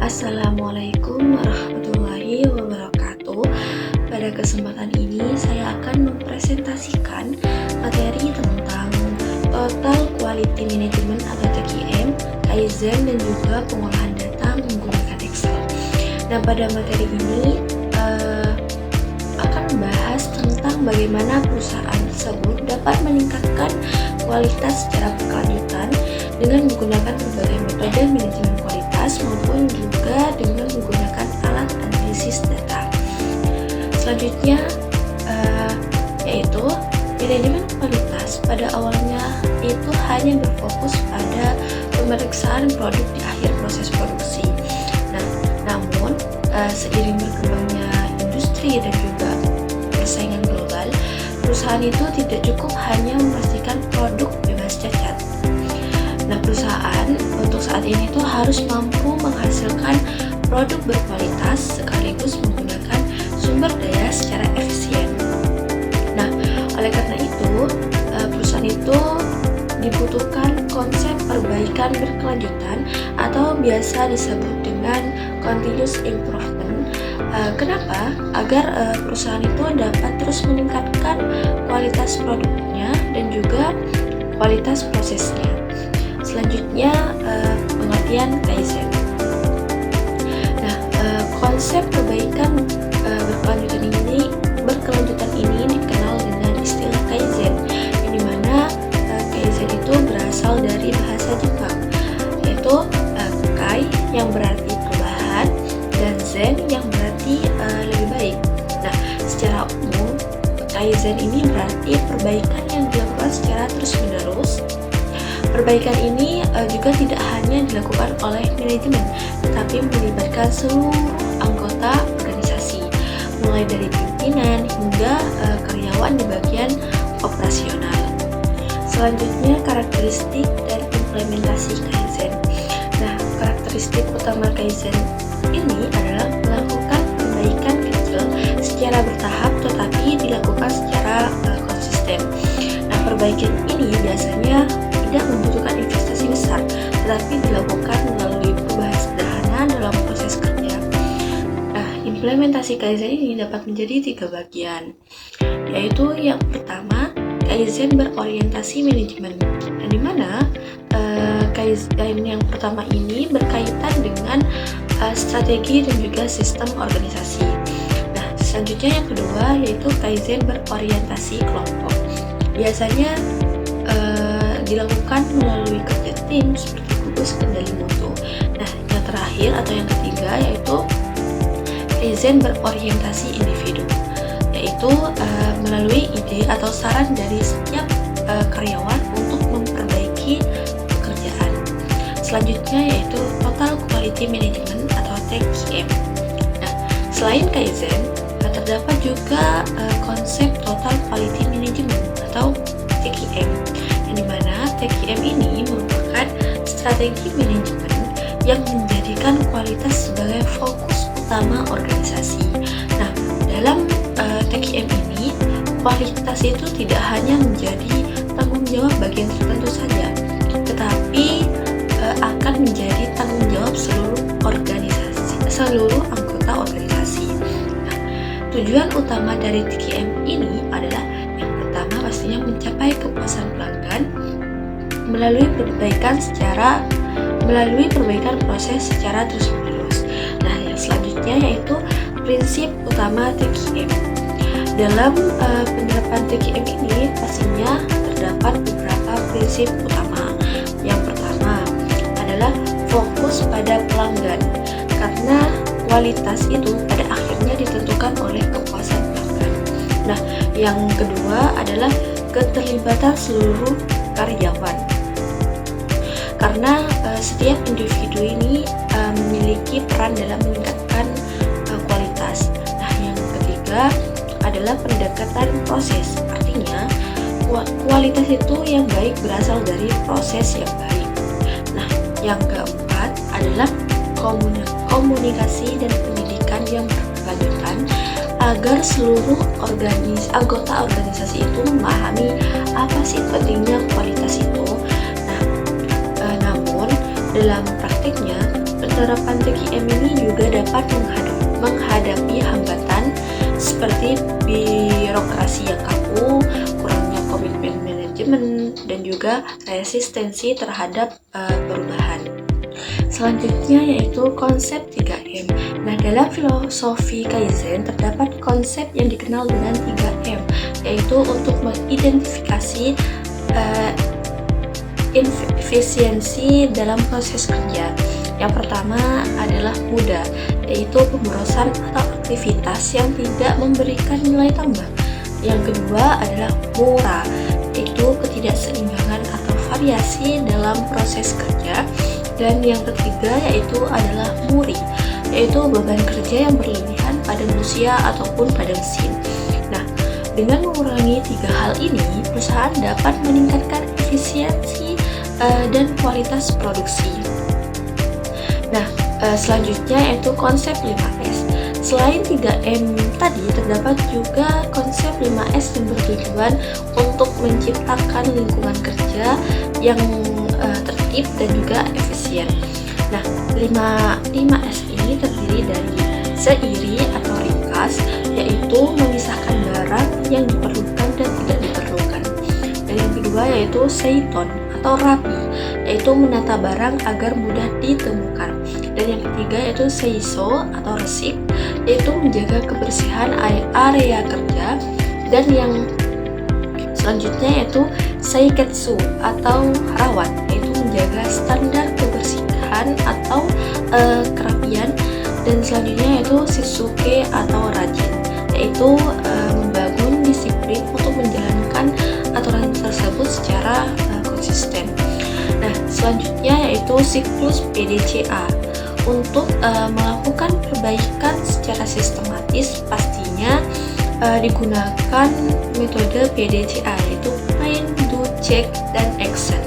Assalamualaikum warahmatullahi wabarakatuh. Pada kesempatan ini saya akan mempresentasikan materi tentang Total Quality Management atau TQM, Kaizen, dan juga pengolahan data menggunakan Excel. Dan pada materi ini akan membahas tentang bagaimana perusahaan tersebut dapat meningkatkan kualitas secara berkelanjutan dengan menggunakan berbagai metode manajemen kualitas maupun juga dengan menggunakan alat analisis data. Selanjutnya yaitu manajemen kualitas pada awalnya itu hanya berfokus pada pemeriksaan produk di akhir proses produksi. Namun seiring berkembangnya industri dan juga persaingan global, perusahaan itu tidak cukup hanya memastikan produk bebas cacat. Nah, perusahaan untuk saat ini itu harus mampu menghasilkan produk berkualitas sekaligus menggunakan sumber daya secara efisien. Nah, oleh karena itu, perusahaan itu dibutuhkan konsep perbaikan berkelanjutan atau biasa disebut dengan continuous improvement. Kenapa? Agar perusahaan itu dapat terus meningkatkan kualitas produknya dan juga kualitas prosesnya. Selanjutnya pengertian Kaizen. Nah, konsep perbaikan berkelanjutan ini dikenal dengan istilah Kaizen, yang dimana Kaizen itu berasal dari bahasa Jepang, yaitu Kai yang berarti perubahan dan Zen yang berarti lebih baik. Nah, secara umum Kaizen ini berarti perbaikan yang dilakukan secara terus-menerus. Perbaikan ini juga tidak hanya dilakukan oleh manajemen, tetapi melibatkan seluruh anggota organisasi, mulai dari pimpinan hingga karyawan di bagian operasional. Selanjutnya, karakteristik dan implementasi Kaizen. Nah, karakteristik utama Kaizen ini adalah melakukan perbaikan kecil secara bertahap tetapi dilakukan secara konsisten. Nah, perbaikan ini biasanya tidak membutuhkan investasi besar, tetapi dilakukan melalui perubahan sederhana dalam proses kerja. Nah, implementasi Kaizen ini dapat menjadi 3 bagian, yaitu yang pertama, Kaizen berorientasi manajemen, di mana Kaizen yang pertama ini berkaitan dengan strategi dan juga sistem organisasi. Nah, selanjutnya yang kedua yaitu Kaizen berorientasi kelompok. Biasanya dilakukan melalui kerja tim seperti gugus kendali mutu. Nah, yang terakhir atau yang ketiga yaitu Kaizen berorientasi individu, yaitu melalui ide atau saran dari setiap karyawan untuk memperbaiki pekerjaan. Selanjutnya yaitu Total Quality Management atau TQM. Nah, selain Kaizen, terdapat juga konsep Total Quality Management atau TQM, yang dimana TQM ini merupakan strategi manajemen yang menjadikan kualitas sebagai fokus utama organisasi. Nah, dalam TQM ini, kualitas itu tidak hanya menjadi tanggung jawab bagian tertentu saja, tetapi akan menjadi tanggung jawab seluruh anggota organisasi. Nah, tujuan utama dari TQM ini adalah yang pertama pastinya mencapai kepuasan pelanggan melalui perbaikan proses secara terus-menerus. Nah, yang selanjutnya yaitu prinsip utama TQM. Dalam penerapan TQM ini pastinya terdapat beberapa prinsip utama. Yang pertama adalah fokus pada pelanggan, karena kualitas itu pada akhirnya ditentukan oleh kepuasan pelanggan. Nah, yang kedua adalah keterlibatan seluruh karyawan, karena setiap individu ini memiliki peran dalam meningkatkan kualitas. Nah, yang ketiga adalah pendekatan proses, artinya kualitas itu yang baik berasal dari proses yang baik. Nah, yang keempat adalah komunikasi dan pendidikan yang berkelanjutan agar seluruh anggota organisasi itu memahami apa sih pentingnya kualitas itu. Nah, namun dalam praktiknya penerapan TQM ini juga dapat menghadapi hambatan seperti birokrasi yang kaku, kurangnya komitmen manajemen, dan juga resistensi terhadap perubahan. Selanjutnya yaitu konsep 3M. Nah, dalam filosofi Kaizen terdapat konsep yang dikenal dengan 3M, yaitu untuk mengidentifikasi efisiensi dalam proses kerja. Yang pertama adalah mudah, yaitu pemborosan atau aktivitas yang tidak memberikan nilai tambah. Yang kedua adalah murah, yaitu ketidakseimbangan atau variasi dalam proses kerja. Dan yang ketiga yaitu adalah muri, yaitu beban kerja yang berlebihan pada manusia ataupun pada mesin. Nah, dengan mengurangi tiga hal ini, perusahaan dapat meningkatkan efisiensi dan kualitas produksi. Nah, selanjutnya yaitu konsep 5S. Selain 3M tadi, terdapat juga konsep 5S yang bertujuan untuk menciptakan lingkungan kerja yang tertib dan juga efisien. Nah, 5S ini terdiri dari seiri atau ringkas, yaitu memisahkan barang yang diperlukan dan tidak diperlukan. Dan yang kedua yaitu seiton atau rapi, yaitu menata barang agar mudah ditemukan. Dan yang ketiga yaitu seiso atau resik, yaitu menjaga kebersihan area kerja. Dan yang selanjutnya yaitu seiketsu atau rawat, yaitu menjaga standar kebersihan atau kerapian. Dan selanjutnya yaitu shisuke atau rajin, yaitu membangun disiplin untuk menjalankan aturan tersebut secara konsisten. Nah, selanjutnya yaitu siklus PDCA. Untuk melakukan perbaikan secara sistematis, pastinya digunakan metode PDCA, yaitu plan, do, check, dan action.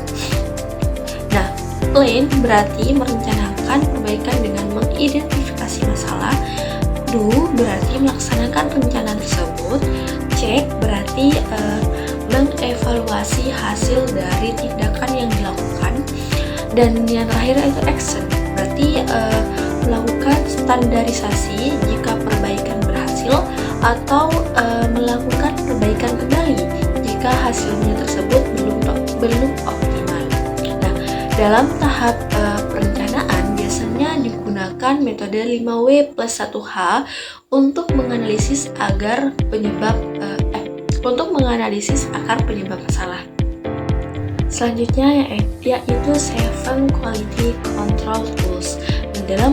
Nah, plan berarti merencanakan perbaikan dengan mengidentifikasi masalah. Do berarti melaksanakan rencana tersebut. Check berarti mengevaluasi hasil dari tindakan yang dilakukan. Dan yang terakhir itu action, berarti melakukan standarisasi jika perbaikan berhasil, atau melakukan perbaikan kembali jika hasilnya tersebut belum optimal. Nah, dalam tahap perencanaan biasanya digunakan metode 5W+1H untuk menganalisis akar penyebab masalah. Selanjutnya yaitu 7 Quality Control Tools. Dalam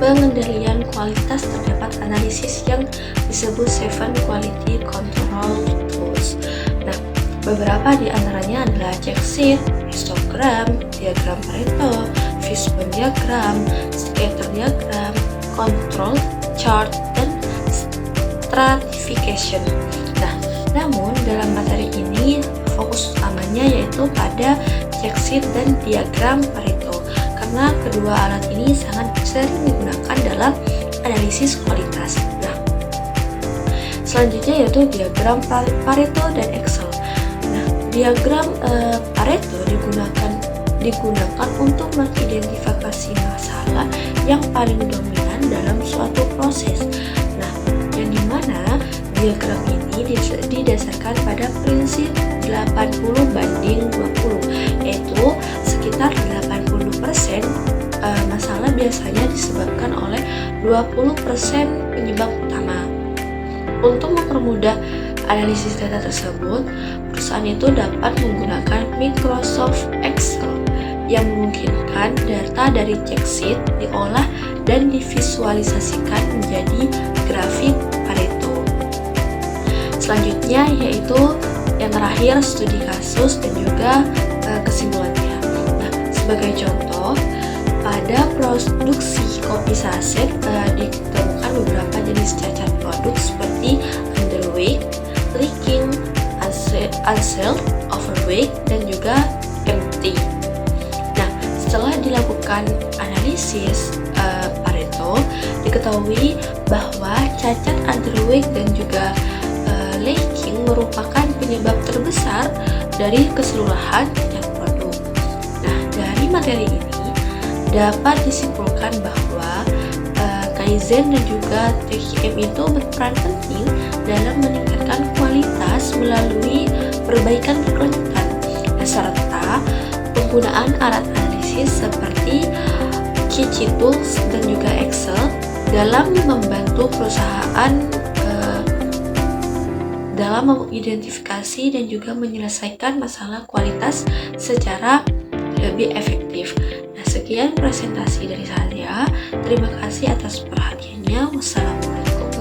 pengendalian kualitas terdapat analisis yang disebut 7 Quality Control Tools. Nah, beberapa di antaranya adalah check sheet, histogram, diagram Pareto, fishbone diagram, scatter diagram, control chart, dan stratification. Nah, namun dalam materi ini fokus utamanya yaitu pada check sheet dan diagram Pareto, karena kedua alat ini sangat sering digunakan dalam analisis kualitas. Nah, selanjutnya yaitu diagram Pareto dan Excel. Nah, diagram Pareto digunakan untuk mengidentifikasi masalah yang paling dominan dalam suatu proses. Nah, yang dimana diagram ini didasarkan pada prinsip 80/20, yaitu sekitar 80% masalah biasanya disebabkan oleh 20% penyebab utama. Untuk mempermudah analisis data tersebut, perusahaan itu dapat menggunakan Microsoft Excel yang memungkinkan data dari check sheet diolah dan divisualisasikan menjadi grafik Pareto. Selanjutnya yaitu yang terakhir studi kasus dan juga kesimpulannya. Nah, sebagai contoh, pada produksi kopi saset ditemukan beberapa jenis cacat produk seperti underweight, leaking, unsealed, overweight, dan juga empty. Nah, setelah dilakukan analisis Pareto, diketahui bahwa cacat underweight dan juga leaking merupakan penyebab terbesar dari keseluruhan cacat produk. Nah, dari materi ini dapat disimpulkan bahwa Kaizen dan juga TQM itu berperan penting dalam meningkatkan kualitas melalui perbaikan berkelanjutan, serta penggunaan alat analisis seperti Kichi Tools dan juga Excel dalam membantu perusahaan dalam mengidentifikasi dan juga menyelesaikan masalah kualitas secara lebih efektif. Nah, sekian presentasi dari saya. Terima kasih atas perhatiannya. Wassalamualaikum.